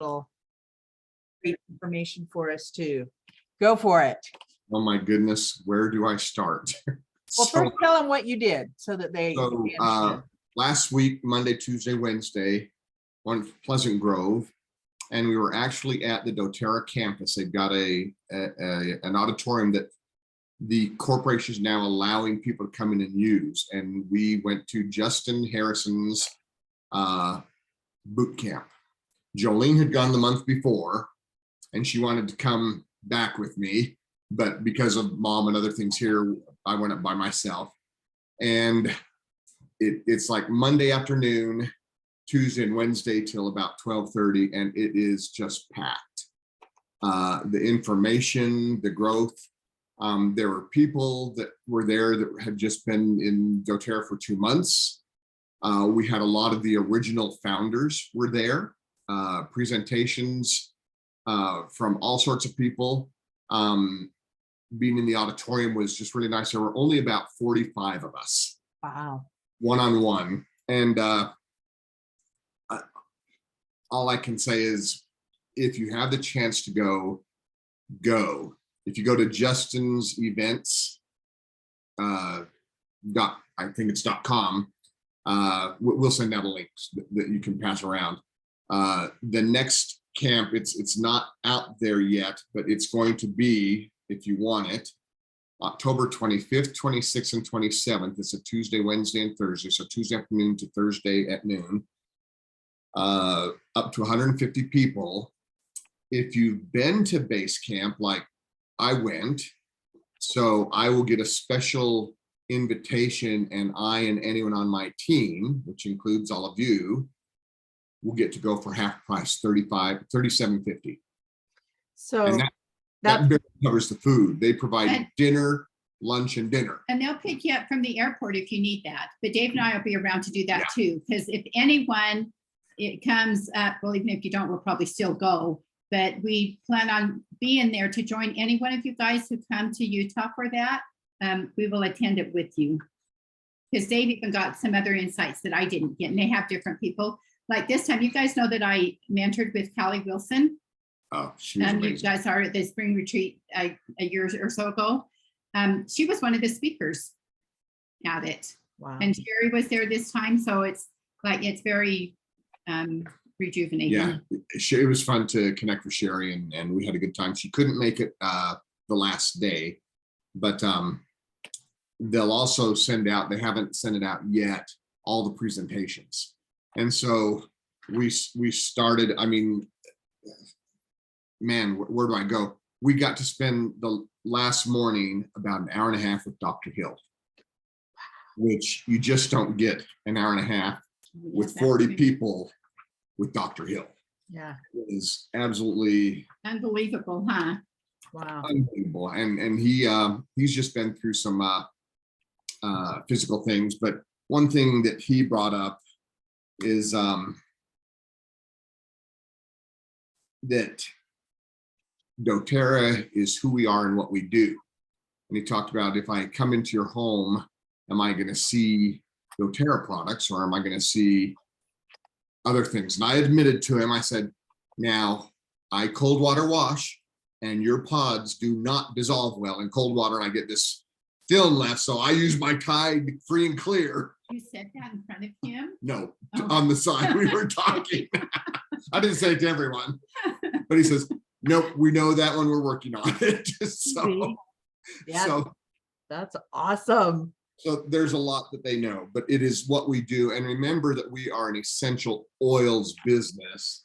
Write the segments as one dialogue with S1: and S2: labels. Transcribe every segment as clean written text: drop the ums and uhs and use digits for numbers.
S1: little great information for us too. Go for it.
S2: Oh my goodness, where do I start?
S1: Well, first tell them what you did so that they
S2: So,
S1: understand.
S2: last week, Monday, Tuesday, Wednesday, on Pleasant Grove, and we were actually at the doTERRA campus. They've got an auditorium that the corporation is now allowing people to come in and use. And we went to Justin Harrison's boot camp. Jolene had gone the month before, and she wanted to come back with me, but because of mom and other things here, I went up by myself. And it's like Monday afternoon, Tuesday and Wednesday till about 12:30, and it is just packed. The information, the growth. There were people that were there that had just been in doTERRA for 2 months. We had a lot of the original founders were there. Presentations from all sorts of people. Being in the auditorium was just really nice. There were only about 45 of us.
S1: Wow.
S2: One-on-one. And all I can say is, if you have the chance to go. If you go to Justin's events, I think it's .com, we'll send out a link that you can pass around. The next camp, it's not out there yet, but it's going to be, if you want it, October 25th, 26th, and 27th. It's a Tuesday, Wednesday, and Thursday. So Tuesday afternoon to Thursday at noon. Up to 150 people. If you've been to base camp, like I went, so I will get a special invitation, and I and anyone on my team, which includes all of you, will get to go for half price, $37.50.
S1: So
S2: and that barely covers the food. They provide dinner, lunch, and dinner.
S3: And they'll pick you up from the airport if you need that. But Dave and I will be around to do that too. Because if anyone, it comes up, well, even if you don't, we'll probably still go. But we plan on being there to join any one of you guys who come to Utah for that. We will attend it with you. Because Dave even got some other insights that I didn't get. And they have different people. Like this time, you guys know that I mentored with Callie Wilson.
S2: Oh, she was amazing.
S3: You guys are at the spring retreat a year or so ago. She was one of the speakers at it.
S1: wow.
S3: And Sherry was there this time. So it's like, it's very rejuvenating.
S2: Yeah, it was fun to connect with Sherry, and we had a good time. She couldn't make it the last day, but they'll also send out, they haven't sent it out yet, all the presentations. And so we started, I mean, man, where do I go? We got to spend the last morning about an hour and a half with Dr. Hill, which you just don't get an hour and a half with 40 people with Dr. Hill.
S1: Yeah.
S2: It is absolutely
S3: Unbelievable, huh?
S1: Wow.
S2: unbelievable. And he's just been through some physical things. But one thing that he brought up is that doTERRA is who we are and what we do. And he talked about, if I come into your home, am I going to see doTERRA products, or am I going to see other things? And I admitted to him, I said, now I cold water wash, and your pods do not dissolve well in cold water, and I get this film left, so I use my Tide free and clear.
S3: You said that in front of him?
S2: No,
S3: Oh.
S2: on the side we were talking. I didn't say it to everyone, but he says, nope, we know that one, we're working on it. So,
S1: Yeah,
S2: so
S1: that's awesome.
S2: So there's a lot that they know, but it is what we do. And remember that we are an essential oils business,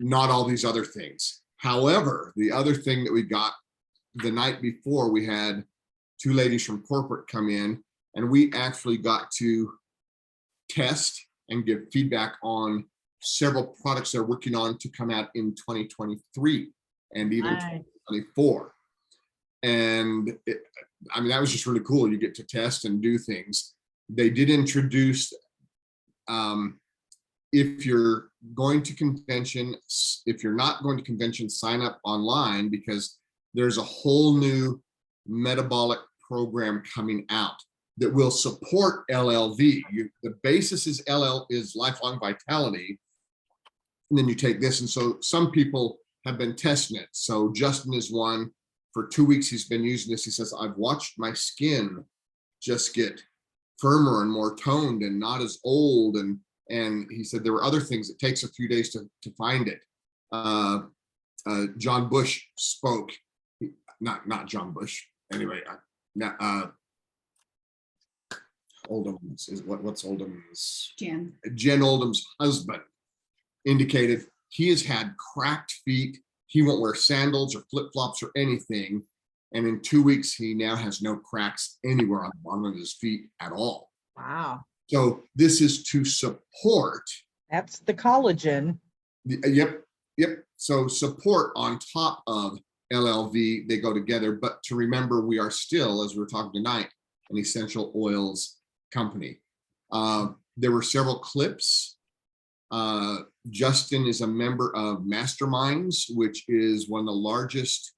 S2: not all these other things. However, the other thing that we got the night before, we had two ladies from corporate come in, and we actually got to test and give feedback on several products they're working on to come out in 2023 and even 2024. And I mean, that was just really cool. You get to test and do things. They did introduce, if you're going to convention, if you're not going to convention, sign up online, because there's a whole new metabolic program coming out that will support LLV. The basis is lifelong vitality, And then you take this. And so some people have been testing it. So Justin is one. For 2 weeks, he's been using this. He says, I've watched my skin just get firmer and more toned and not as old. And he said there were other things. It takes a few days to find it. John Bush spoke, not John Bush. Anyway, Oldham's is what's Oldham's? Jen Oldham's husband indicated he has had cracked feet. He won't wear sandals or flip-flops or anything. And in 2 weeks, he now has no cracks anywhere on the bottom of his feet at all.
S1: Wow.
S2: So this is to support.
S1: That's the collagen.
S2: Yep. So support on top of LLV, they go together. But to remember, we are still, as we're talking tonight, an essential oils company. There were several clips. Justin is a member of Masterminds, which is one of the largest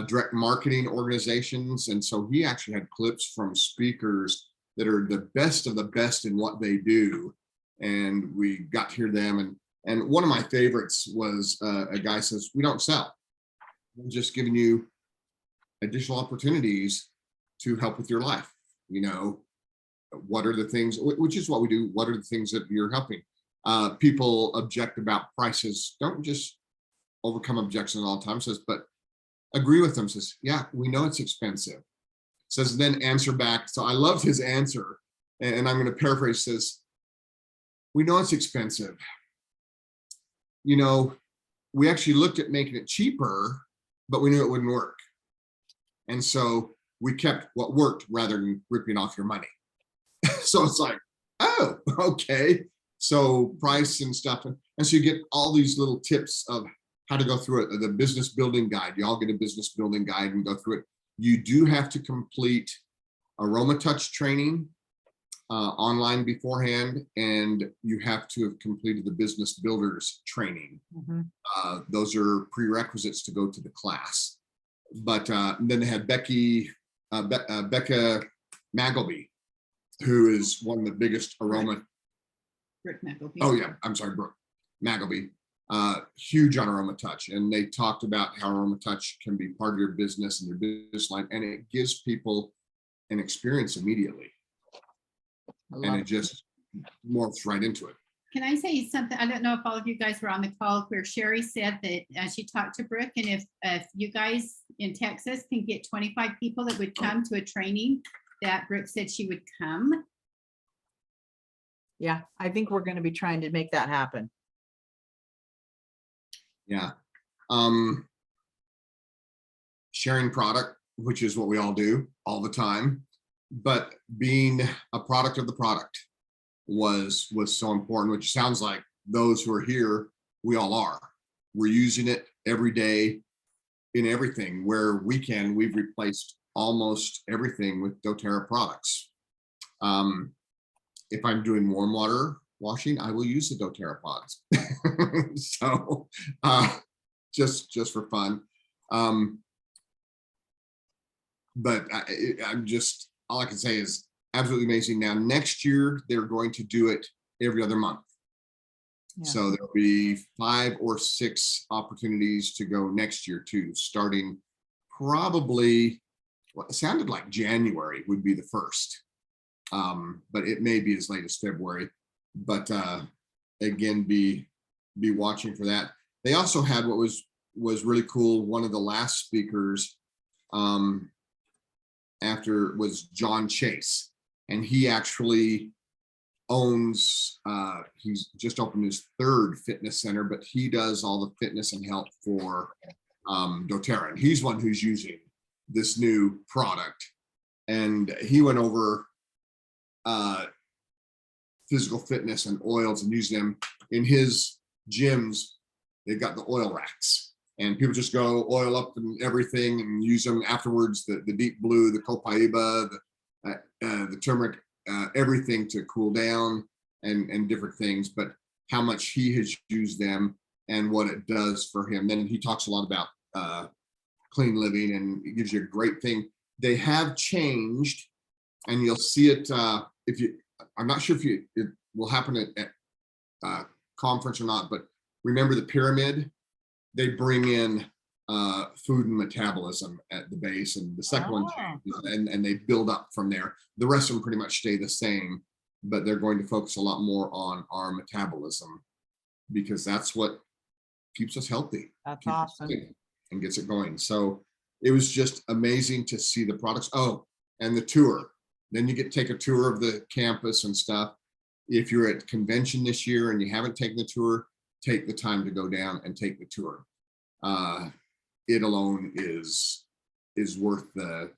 S2: direct marketing organizations. And so he actually had clips from speakers that are the best of the best in what they do. And we got to hear them. And one of my favorites was a guy says, we don't sell. We're just giving you additional opportunities to help with your life. You know, what are the things, which is what we do. What are the things that you're helping? People object about prices. Don't just overcome objections all the time. Says, but agree with them. Says, yeah, we know it's expensive. Says, then answer back. So I loved his answer. And I'm going to paraphrase. Says, we know it's expensive. You know, we actually looked at making it cheaper, but we knew it wouldn't work. And so we kept what worked rather than ripping off your money. So it's like, oh, okay. So price and stuff. And so you get all these little tips of how to go through it. The business building guide, you all get a business building guide and go through it. You do have to complete aroma touch training online beforehand, and you have to have completed the business builders training. Those are prerequisites to go to the class. But then they had Becca Magleby, who is one of the biggest aroma.
S3: Brooke Magleby.
S2: Oh yeah, I'm sorry, Brooke Magleby. Huge on aroma touch, and they talked about how aroma touch can be part of your business and your business line, and it gives people an experience immediately. And it just morphs right into it.
S3: Can I say something? I don't know if all of you guys were on the call where Sherry said that she talked to Brooke, and if you guys in Texas can get 25 people that would come to a training, that Brooke said she would come.
S1: Yeah, I think we're going to be trying to make that happen.
S2: Yeah. Sharing product, which is what we all do all the time, but being a product of the product was so important, which sounds like those who are here, we all are. We're using it every day in everything where we can. We've replaced almost everything with doTERRA products. If I'm doing warm water washing, I will use the doTERRA pods. So just for fun. But I'm just, all I can say is absolutely amazing. Now, next year, they're going to do it every other month. Yeah. So there'll be 5 or 6 opportunities to go next year too, starting probably, well, it sounded like January would be the first. But it may be as late as February. But again, be watching for that. They also had what was really cool. One of the last speakers after was John Chase, and he actually owns. He's just opened his 3rd fitness center, but he does all the fitness and health for doTERRA, and he's one who's using this new product. And he went over physical fitness and oils and using them in his gyms. They've got the oil racks, and people just go oil up and everything and use them afterwards. The deep blue, the copaiba, the turmeric, everything to cool down and different things. But how much he has used them and what it does for him. Then he talks a lot about clean living, and it gives you a great thing. They have changed, and you'll see it if you. I'm not sure if it will happen at conference or not, but remember the pyramid? They bring in food and metabolism at the base, and the second one, and they build up from there. The rest of them pretty much stay the same, but they're going to focus a lot more on our metabolism because that's what keeps us healthy.
S1: That's
S2: keeps us
S1: awesome.
S2: fit and gets it going. So it was just amazing to see the products. Oh, and the tour. Then you get to take a tour of the campus and stuff. If you're at convention this year and you haven't taken the tour, take the time to go down and take the tour. It alone is worth the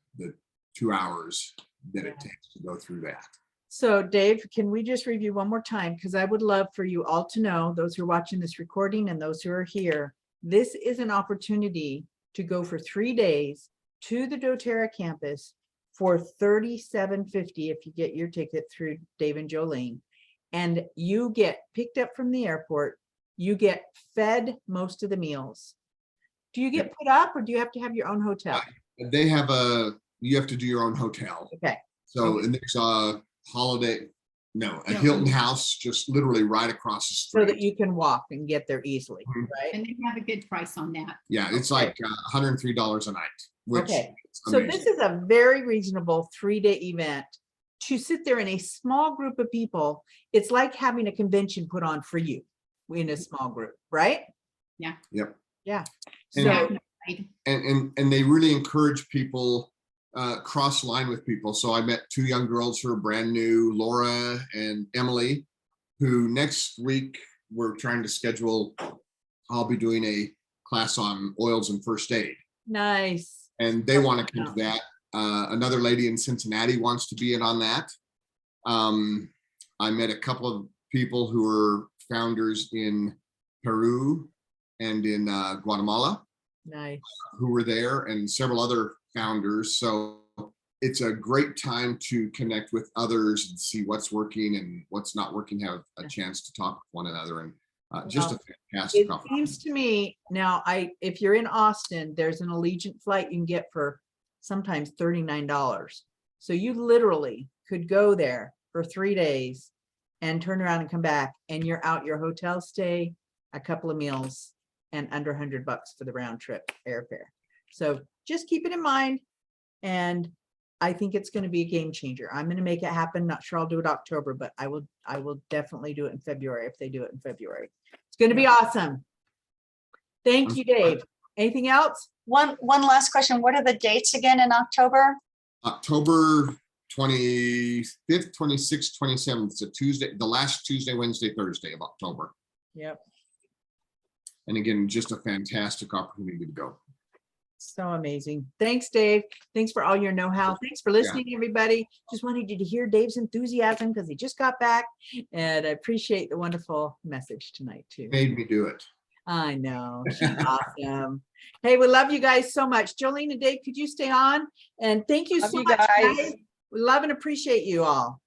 S2: 2 hours that it takes to go through that.
S1: So Dave, can we just review one more time? Because I would love for you all to know, those who are watching this recording and those who are here, this is an opportunity to go for 3 days to the doTERRA campus for $37.50 if you get your ticket through Dave and Jolene. And you get picked up from the airport. You get fed most of the meals. Do you get put up or do you have to have your own hotel?
S2: They have you have to do your own hotel.
S1: Okay.
S2: So, and there's a Hilton House just literally right across the street.
S1: So that you can walk and get there easily,
S2: Mhm.
S1: right?
S3: And they have a good price on that.
S2: Yeah, it's like $103 a night, which
S1: Okay.
S2: is
S1: So
S2: amazing.
S1: this is a very reasonable 3-day event to sit there in a small group of people. It's like having a convention put on for you in a small group, right?
S3: Yeah.
S2: Yep.
S1: Yeah.
S2: And-
S1: So
S2: and they really encourage people cross line with people. So I met 2 young girls who are brand new, Laura and Emily, who next week we're trying to schedule. I'll be doing a class on oils and first aid,
S1: nice.
S2: and they want to come to that. Another lady in Cincinnati wants to be in on that. I met a couple of people who are founders in Peru and in Guatemala
S1: Nice.
S2: who were there, and several other founders. So it's a great time to connect with others and see what's working and what's not working, have a chance to talk with one another, and just a fantastic
S1: It
S2: opportunity.
S1: seems to me now, if you're in Austin, there's an Allegiant flight you can get for sometimes $39. So you literally could go there for 3 days and turn around and come back, and you're out your hotel stay, a couple of meals, and under $100 for the round trip airfare. So just keep it in mind. And I think it's going to be a game changer. I'm going to make it happen. Not sure I'll do it October, but I will definitely do it in February if they do it in February. It's going to be awesome. Thank you, Dave. Anything else?
S4: One last question. What are the dates again in October?
S2: October 25th, 26th, 27th. It's a Tuesday, the last Tuesday, Wednesday, Thursday of October.
S1: Yep.
S2: And again, just a fantastic opportunity to go.
S1: So amazing. Thanks, Dave. Thanks for all your know-how. Thanks for listening, everybody. Just wanted you to hear Dave's enthusiasm because he just got back. And I appreciate the wonderful message tonight, too.
S2: Made me do it.
S1: I know. She's awesome. Hey, we love you guys so much. Jolene and Dave, could you stay on? And thank you
S4: Love
S1: so
S4: you
S1: much,
S4: guys.
S1: guys. We love and appreciate you all.